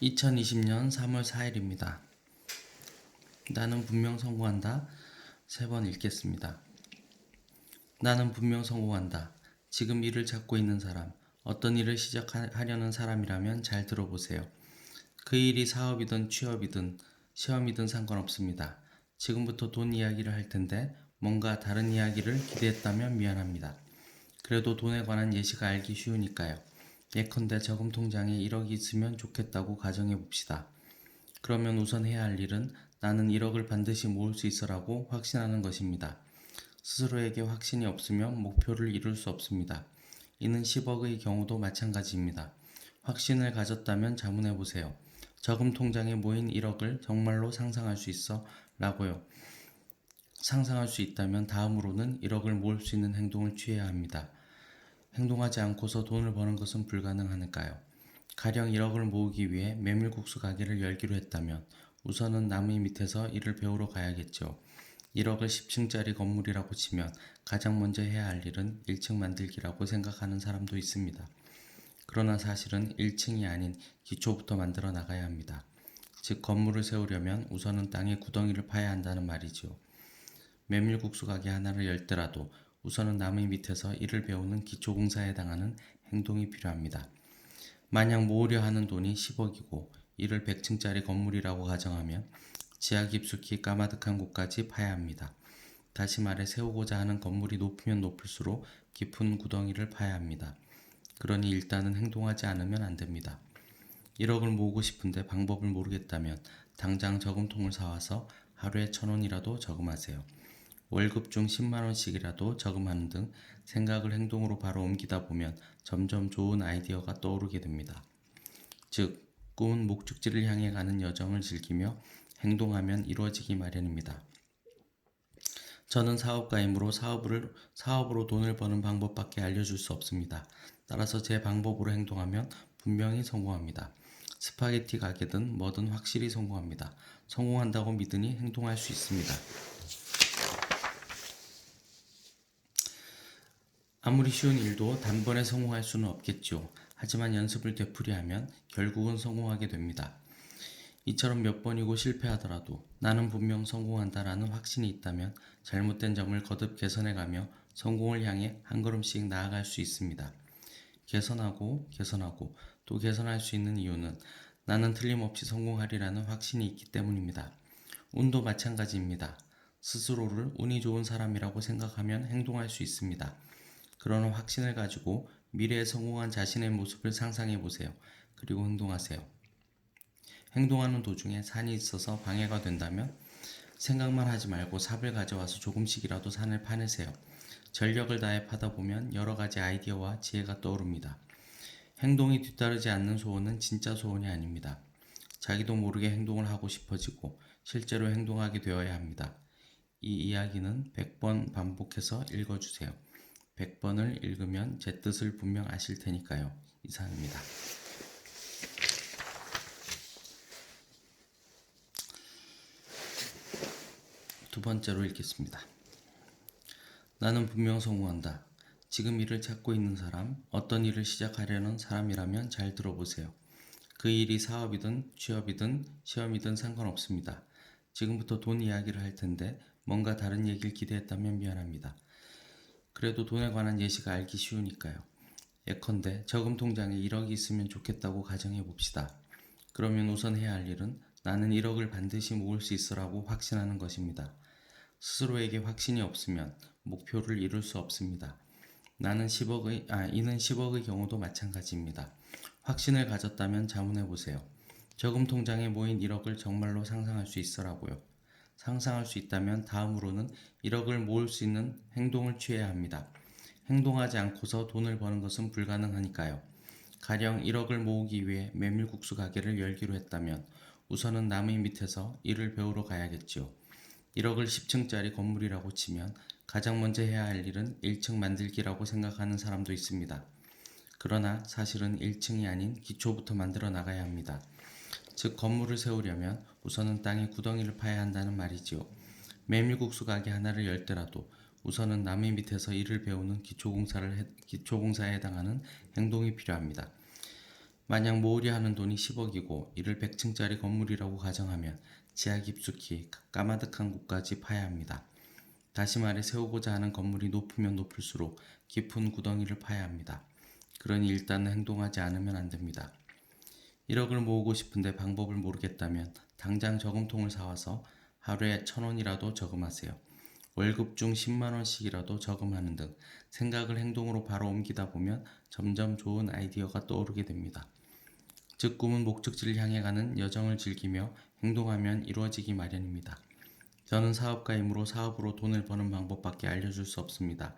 2020년 3월 4일입니다. 나는 분명 성공한다. 3번 읽겠습니다. 나는 분명 성공한다. 지금 일을 찾고 있는 사람, 어떤 일을 시작하려는 사람이라면 잘 들어보세요. 그 일이 사업이든 취업이든 시험이든 상관없습니다. 지금부터 돈 이야기를 할 텐데 뭔가 다른 이야기를 기대했다면 미안합니다. 그래도 돈에 관한 예시가 알기 쉬우니까요. 예컨대 저금 통장에 1억이 있으면 좋겠다고 가정해 봅시다. 그러면 우선 해야 할 일은 나는 1억을 반드시 모을 수 있어라고 확신하는 것입니다. 스스로에게 확신이 없으면 목표를 이룰 수 없습니다. 이는 10억의 경우도 마찬가지입니다. 확신을 가졌다면 자문해 보세요. 저금 통장에 모인 1억을 정말로 상상할 수 있어? 라고요. 상상할 수 있다면 다음으로는 1억을 모을 수 있는 행동을 취해야 합니다. 행동하지 않고서 돈을 버는 것은 불가능하니까요. 가령 1억을 모으기 위해 메밀국수 가게를 열기로 했다면 우선은 나무 밑에서 일을 배우러 가야겠죠. 1억을 10층짜리 건물이라고 치면 가장 먼저 해야 할 일은 1층 만들기라고 생각하는 사람도 있습니다. 그러나 사실은 1층이 아닌 기초부터 만들어 나가야 합니다. 즉 건물을 세우려면 우선은 땅에 구덩이를 파야 한다는 말이지요. 메밀국수 가게 하나를 열더라도 우선은 나무 밑에서 일을 배우는 기초공사에 해당하는 행동이 필요합니다. 만약 모으려 하는 돈이 10억이고 이를 100층짜리 건물이라고 가정하면 지하 깊숙이 까마득한 곳까지 파야 합니다. 다시 말해 세우고자 하는 건물이 높으면 높을수록 깊은 구덩이를 파야 합니다. 그러니 일단은 행동하지 않으면 안 됩니다. 1억을 모으고 싶은데 방법을 모르겠다면 당장 저금통을 사와서 하루에 1,000원이라도 저금하세요. 월급 중 10만원씩이라도 저금하는 등 생각을 행동으로 바로 옮기다 보면 점점 좋은 아이디어가 떠오르게 됩니다. 즉, 꿈은 목적지를 향해 가는 여정을 즐기며 행동하면 이루어지기 마련입니다. 저는 사업가이므로 사업으로 돈을 버는 방법밖에 알려줄 수 없습니다. 따라서 제 방법으로 행동하면 분명히 성공합니다. 스파게티 가게든 뭐든 확실히 성공합니다. 성공한다고 믿으니 행동할 수 있습니다. 아무리 쉬운 일도 단번에 성공할 수는 없겠죠. 하지만 연습을 되풀이하면 결국은 성공하게 됩니다. 이처럼 몇 번이고 실패하더라도 나는 분명 성공한다라는 확신이 있다면 잘못된 점을 거듭 개선해가며 성공을 향해 한 걸음씩 나아갈 수 있습니다. 개선하고 또 개선할 수 있는 이유는 나는 틀림없이 성공하리라는 확신이 있기 때문입니다. 운도 마찬가지입니다. 스스로를 운이 좋은 사람이라고 생각하면 행동할 수 있습니다. 그러한 확신을 가지고 미래에 성공한 자신의 모습을 상상해 보세요. 그리고 행동하세요. 행동하는 도중에 산이 있어서 방해가 된다면 생각만 하지 말고 삽을 가져와서 조금씩이라도 산을 파내세요. 전력을 다해 파다 보면 여러 가지 아이디어와 지혜가 떠오릅니다. 행동이 뒤따르지 않는 소원은 진짜 소원이 아닙니다. 자기도 모르게 행동을 하고 싶어지고 실제로 행동하게 되어야 합니다. 이 이야기는 100번 반복해서 읽어주세요. 100번을 읽으면 제 뜻을 분명 아실 테니까요. 이상입니다. 두 번째로 읽겠습니다. 나는 분명 성공한다. 지금 일을 찾고 있는 사람, 어떤 일을 시작하려는 사람이라면 잘 들어보세요. 그 일이 사업이든 취업이든 시험이든 상관없습니다. 지금부터 돈 이야기를 할 텐데 뭔가 다른 얘기를 기대했다면 미안합니다. 그래도 돈에 관한 예시가 알기 쉬우니까요. 예컨대 저금 통장에 1억이 있으면 좋겠다고 가정해 봅시다. 그러면 우선 해야 할 일은 나는 1억을 반드시 모을 수 있어라고 확신하는 것입니다. 스스로에게 확신이 없으면 목표를 이룰 수 없습니다. 이는 10억의 경우도 마찬가지입니다. 확신을 가졌다면 자문해 보세요. 저금 통장에 모인 1억을 정말로 상상할 수 있어라고요. 상상할 수 있다면 다음으로는 1억을 모을 수 있는 행동을 취해야 합니다. 행동하지 않고서 돈을 버는 것은 불가능하니까요. 가령 1억을 모으기 위해 메밀국수 가게를 열기로 했다면 우선은 나무 밑에서 일을 배우러 가야겠죠. 1억을 10층짜리 건물이라고 치면 가장 먼저 해야 할 일은 1층 만들기라고 생각하는 사람도 있습니다. 그러나 사실은 1층이 아닌 기초부터 만들어 나가야 합니다. 즉 건물을 세우려면 우선은 땅에 구덩이를 파야 한다는 말이지요. 메밀국수 가게 하나를 열더라도 우선은 나무 밑에서 일을 배우는 기초공사에 해당하는 행동이 필요합니다. 만약 모으려 하는 돈이 10억이고 이를 100층짜리 건물이라고 가정하면 지하 깊숙이 까마득한 곳까지 파야 합니다. 다시 말해 세우고자 하는 건물이 높으면 높을수록 깊은 구덩이를 파야 합니다. 그러니 일단은 행동하지 않으면 안 됩니다. 1억을 모으고 싶은데 방법을 모르겠다면 당장 저금통을 사와서 하루에 1,000원이라도 저금하세요. 월급 중 10만원씩이라도 저금하는 등 생각을 행동으로 바로 옮기다 보면 점점 좋은 아이디어가 떠오르게 됩니다. 즉 꿈은 목적지를 향해 가는 여정을 즐기며 행동하면 이루어지기 마련입니다. 저는 사업가이므로 사업으로 돈을 버는 방법밖에 알려줄 수 없습니다.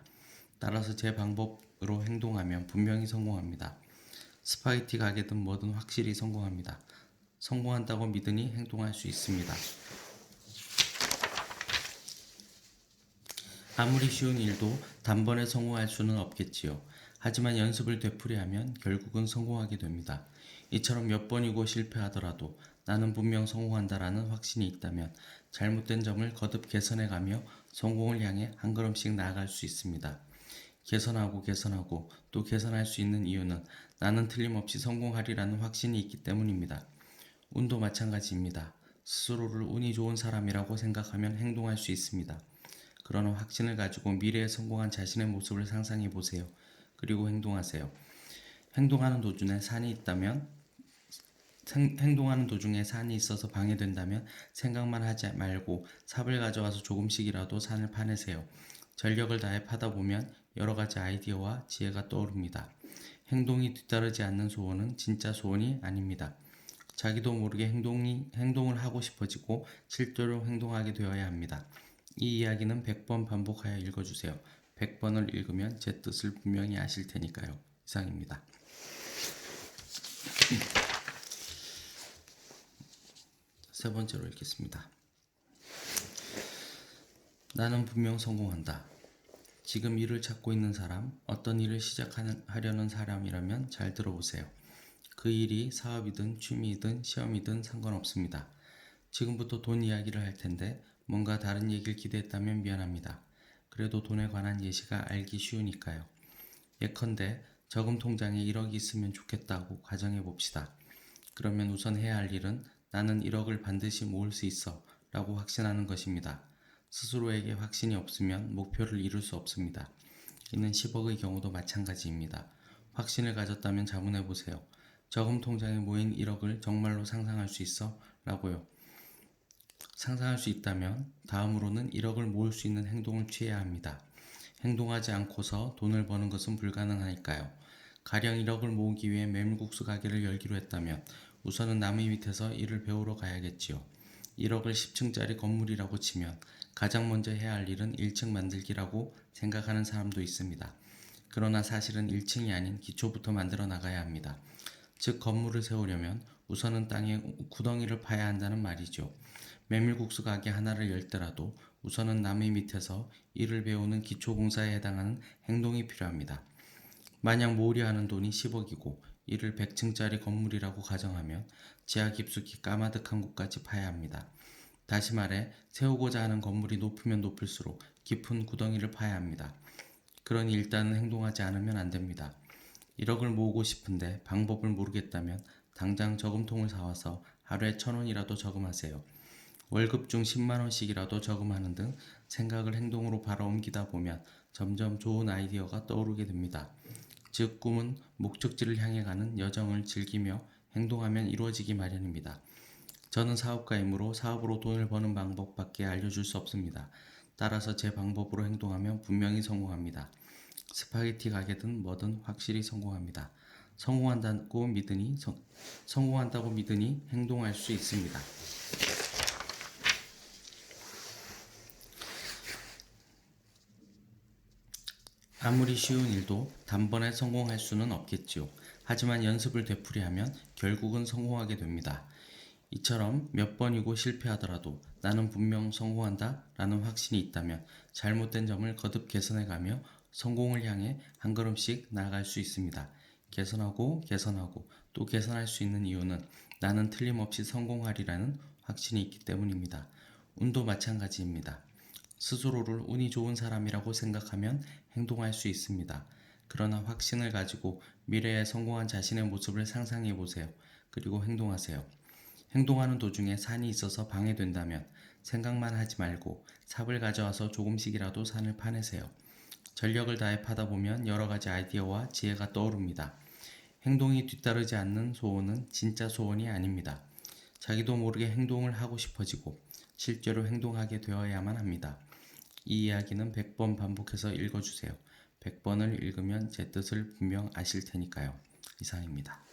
따라서 제 방법으로 행동하면 분명히 성공합니다. 스파게티 가게든 뭐든 확실히 성공합니다. 성공한다고 믿으니 행동할 수 있습니다. 아무리 쉬운 일도 단번에 성공할 수는 없겠지요. 하지만 연습을 되풀이하면 결국은 성공하게 됩니다. 이처럼 몇 번이고 실패하더라도 나는 분명 성공한다라는 확신이 있다면 잘못된 점을 거듭 개선해가며 성공을 향해 한 걸음씩 나아갈 수 있습니다. 개선하고 또 개선할 수 있는 이유는 나는 틀림없이 성공하리라는 확신이 있기 때문입니다. 운도 마찬가지입니다. 스스로를 운이 좋은 사람이라고 생각하면 행동할 수 있습니다. 그러나 확신을 가지고 미래에 성공한 자신의 모습을 상상해 보세요. 그리고 행동하세요. 행동하는 도중에 산이 있어서 방해된다면 생각만 하지 말고 삽을 가져와서 조금씩이라도 산을 파내세요. 전력을 다해 파다 보면 여러 가지 아이디어와 지혜가 떠오릅니다. 행동이 뒤따르지 않는 소원은 진짜 소원이 아닙니다. 자기도 모르게 행동을 하고 싶어지고 실제로 행동하게 되어야 합니다. 이 이야기는 100번 반복하여 읽어주세요. 100번을 읽으면 제 뜻을 분명히 아실 테니까요. 이상입니다. 세 번째로 읽겠습니다. 나는 분명 성공한다. 지금 일을 찾고 있는 사람, 어떤 일을 시작하려는 사람이라면 잘 들어보세요. 그 일이 사업이든 취미이든 시험이든 상관없습니다. 지금부터 돈 이야기를 할 텐데 뭔가 다른 얘기를 기대했다면 미안합니다. 그래도 돈에 관한 예시가 알기 쉬우니까요. 예컨대 저금 통장에 1억이 있으면 좋겠다고 가정해 봅시다. 그러면 우선 해야 할 일은 나는 1억을 반드시 모을 수 있어 라고 확신하는 것입니다. 스스로에게 확신이 없으면 목표를 이룰 수 없습니다. 이는 10억의 경우도 마찬가지입니다. 확신을 가졌다면 자문해 보세요. 저금 통장에 모인 1억을 정말로 상상할 수 있어? 라고요. 상상할 수 있다면 다음으로는 1억을 모을 수 있는 행동을 취해야 합니다. 행동하지 않고서 돈을 버는 것은 불가능하니까요. 가령 1억을 모으기 위해 메밀국수 가게를 열기로 했다면 우선은 남의 밑에서 일을 배우러 가야겠지요. 1억을 10층짜리 건물이라고 치면 가장 먼저 해야 할 일은 1층 만들기라고 생각하는 사람도 있습니다. 그러나 사실은 1층이 아닌 기초부터 만들어 나가야 합니다. 즉 건물을 세우려면 우선은 땅에 구덩이를 파야 한다는 말이죠. 메밀국수 가게 하나를 열더라도 우선은 남의 밑에서 일을 배우는 기초공사에 해당하는 행동이 필요합니다. 만약 모으려 하는 돈이 10억이고 이를 100층짜리 건물이라고 가정하면 지하 깊숙이 까마득한 곳까지 파야 합니다. 다시 말해 세우고자 하는 건물이 높으면 높을수록 깊은 구덩이를 파야 합니다. 그러니 일단은 행동하지 않으면 안 됩니다. 1억을 모으고 싶은데 방법을 모르겠다면 당장 저금통을 사와서 하루에 1,000원이라도 저금하세요. 월급 중 10만원씩이라도 저금하는 등 생각을 행동으로 바로 옮기다 보면 점점 좋은 아이디어가 떠오르게 됩니다. 즉 꿈은 목적지를 향해 가는 여정을 즐기며 행동하면 이루어지기 마련입니다. 저는 사업가이므로 사업으로 돈을 버는 방법밖에 알려줄 수 없습니다. 따라서 제 방법으로 행동하면 분명히 성공합니다. 스파게티 가게든 뭐든 확실히 성공합니다. 성공한다고 믿으니 행동할 수 있습니다. 아무리 쉬운 일도 단번에 성공할 수는 없겠지요. 하지만 연습을 되풀이하면 결국은 성공하게 됩니다. 이처럼 몇 번이고 실패하더라도 나는 분명 성공한다 라는 확신이 있다면 잘못된 점을 거듭 개선해가며 성공을 향해 한 걸음씩 나아갈 수 있습니다. 개선하고 또 개선할 수 있는 이유는 나는 틀림없이 성공하리라는 확신이 있기 때문입니다. 운도 마찬가지입니다. 스스로를 운이 좋은 사람이라고 생각하면 행동할 수 있습니다. 그러나 확신을 가지고 미래에 성공한 자신의 모습을 상상해 보세요. 그리고 행동하세요. 행동하는 도중에 산이 있어서 방해된다면 생각만 하지 말고 삽을 가져와서 조금씩이라도 산을 파내세요. 전력을 다해 파다 보면 여러 가지 아이디어와 지혜가 떠오릅니다. 행동이 뒤따르지 않는 소원은 진짜 소원이 아닙니다. 자기도 모르게 행동을 하고 싶어지고 실제로 행동하게 되어야만 합니다. 이 이야기는 100번 반복해서 읽어주세요. 100번을 읽으면 제 뜻을 분명 아실 테니까요. 이상입니다.